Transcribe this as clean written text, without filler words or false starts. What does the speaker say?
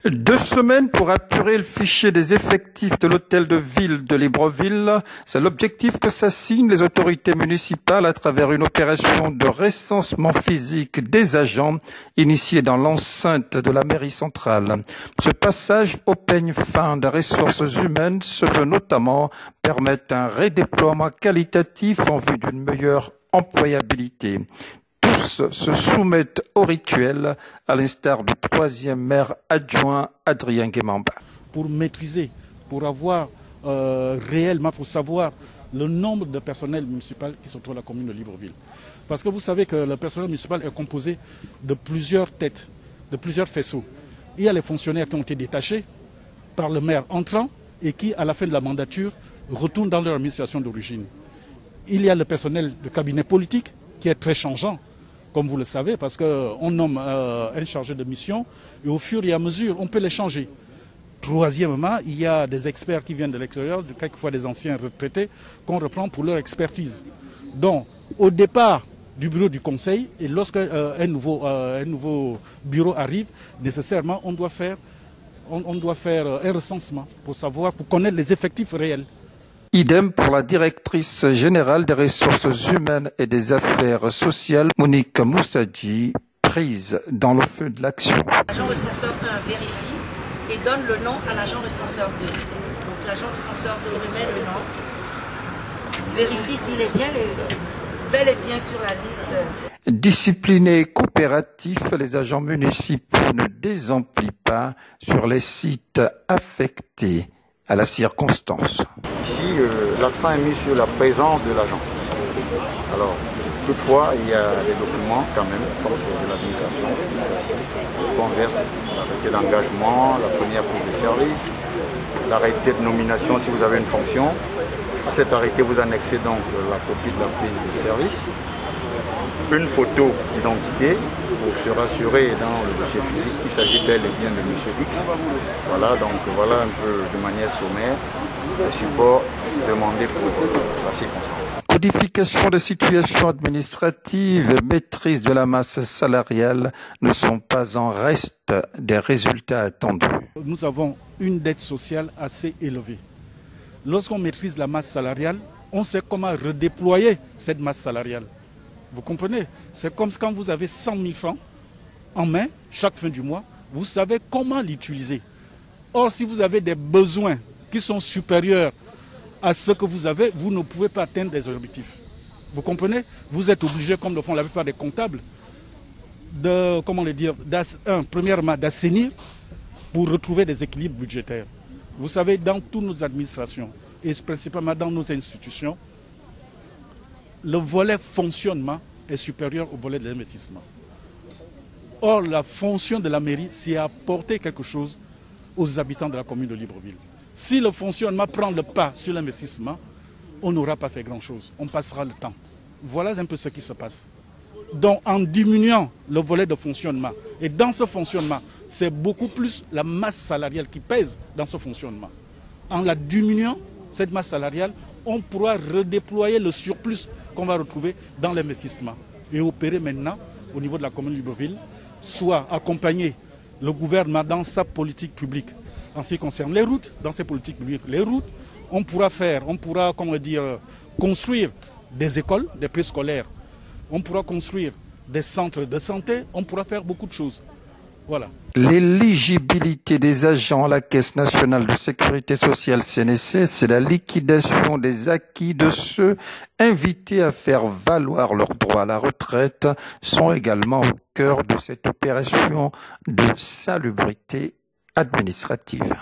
2 semaines pour apurer le fichier des effectifs de l'hôtel de ville de Libreville. C'est l'objectif que s'assignent les autorités municipales à travers une opération de recensement physique des agents initiée dans l'enceinte de la mairie centrale. Ce passage au peigne fin des ressources humaines se veut notamment permettre un redéploiement qualitatif en vue d'une meilleure employabilité. Tous se soumettent au rituel, à l'instar du 3e maire adjoint Adrien Guémamba. Pour maîtriser, pour avoir réellement, pour savoir le nombre de personnels municipaux qui se trouvent dans la commune de Libreville. Parce que vous savez que le personnel municipal est composé de plusieurs têtes, de plusieurs faisceaux. Il y a les fonctionnaires qui ont été détachés par le maire entrant et qui, à la fin de la mandature, retournent dans leur administration d'origine. Il y a le personnel de cabinet politique qui est très changeant, comme vous le savez, parce qu'on nomme un chargé de mission et au fur et à mesure, on peut les changer. Troisièmement, il y a des experts qui viennent de l'extérieur, quelquefois des anciens retraités, qu'on reprend pour leur expertise. Donc, au départ du bureau du conseil, et lorsque un nouveau bureau arrive, nécessairement, on doit faire un recensement pour savoir, pour connaître les effectifs réels. Idem pour la directrice générale des ressources humaines et des affaires sociales, Monique Moussadji, prise dans le feu de l'action. L'agent recenseur 1 vérifie et donne le nom à l'agent recenseur 2. Donc l'agent recenseur 2 remet le nom, vérifie s'il est bel et bien sur la liste. Disciplinés et coopératifs, les agents municipaux ne désemplit pas sur les sites affectés à la circonstance. Ici, l'accent est mis sur la présence de l'agent. Alors, toutefois, il y a des documents quand même, comme c'est de l'administration, qu'on verse l'arrêté d'engagement, la première prise de service, l'arrêté de nomination si vous avez une fonction. À cet arrêté, vous annexez donc la copie de la prise de service, une photo d'identité pour se rassurer dans le dossier physique qu'il s'agit bel et bien de M. X. Voilà, donc voilà un peu de manière sommaire le support demandé pour la circonstance. Codification de situations administratives et maîtrise de la masse salariale ne sont pas en reste des résultats attendus. Nous avons une dette sociale assez élevée. Lorsqu'on maîtrise la masse salariale, on sait comment redéployer cette masse salariale. Vous comprenez? C'est comme quand vous avez 100 000 francs en main, chaque fin du mois, vous savez comment l'utiliser. Or, si vous avez des besoins qui sont supérieurs à ce que vous avez, vous ne pouvez pas atteindre des objectifs. Vous comprenez? Vous êtes obligé, comme le font la plupart des comptables, de, comment le dire, premièrement, d'assainir pour retrouver des équilibres budgétaires. Vous savez, dans toutes nos administrations, et principalement dans nos institutions, le volet fonctionnement est supérieur au volet de l'investissement. Or, la fonction de la mairie, c'est apporter quelque chose aux habitants de la commune de Libreville. Si le fonctionnement prend le pas sur l'investissement, on n'aura pas fait grand-chose. On passera le temps. Voilà un peu ce qui se passe. Donc, en diminuant le volet de fonctionnement, et dans ce fonctionnement, c'est beaucoup plus la masse salariale qui pèse dans ce fonctionnement. En la diminuant, cette masse salariale, on pourra redéployer le surplus qu'on va retrouver dans l'investissement et opérer maintenant au niveau de la commune de Libreville, soit accompagner le gouvernement dans sa politique publique en ce qui concerne les routes, dans ses politiques publiques. Les routes, on pourra construire des écoles, des préscolaires, on pourra construire des centres de santé, on pourra faire beaucoup de choses. Voilà. L'éligibilité des agents à la Caisse nationale de sécurité sociale CNSS, c'est la liquidation des acquis de ceux invités à faire valoir leurs droits à la retraite, sont également au cœur de cette opération de salubrité administrative.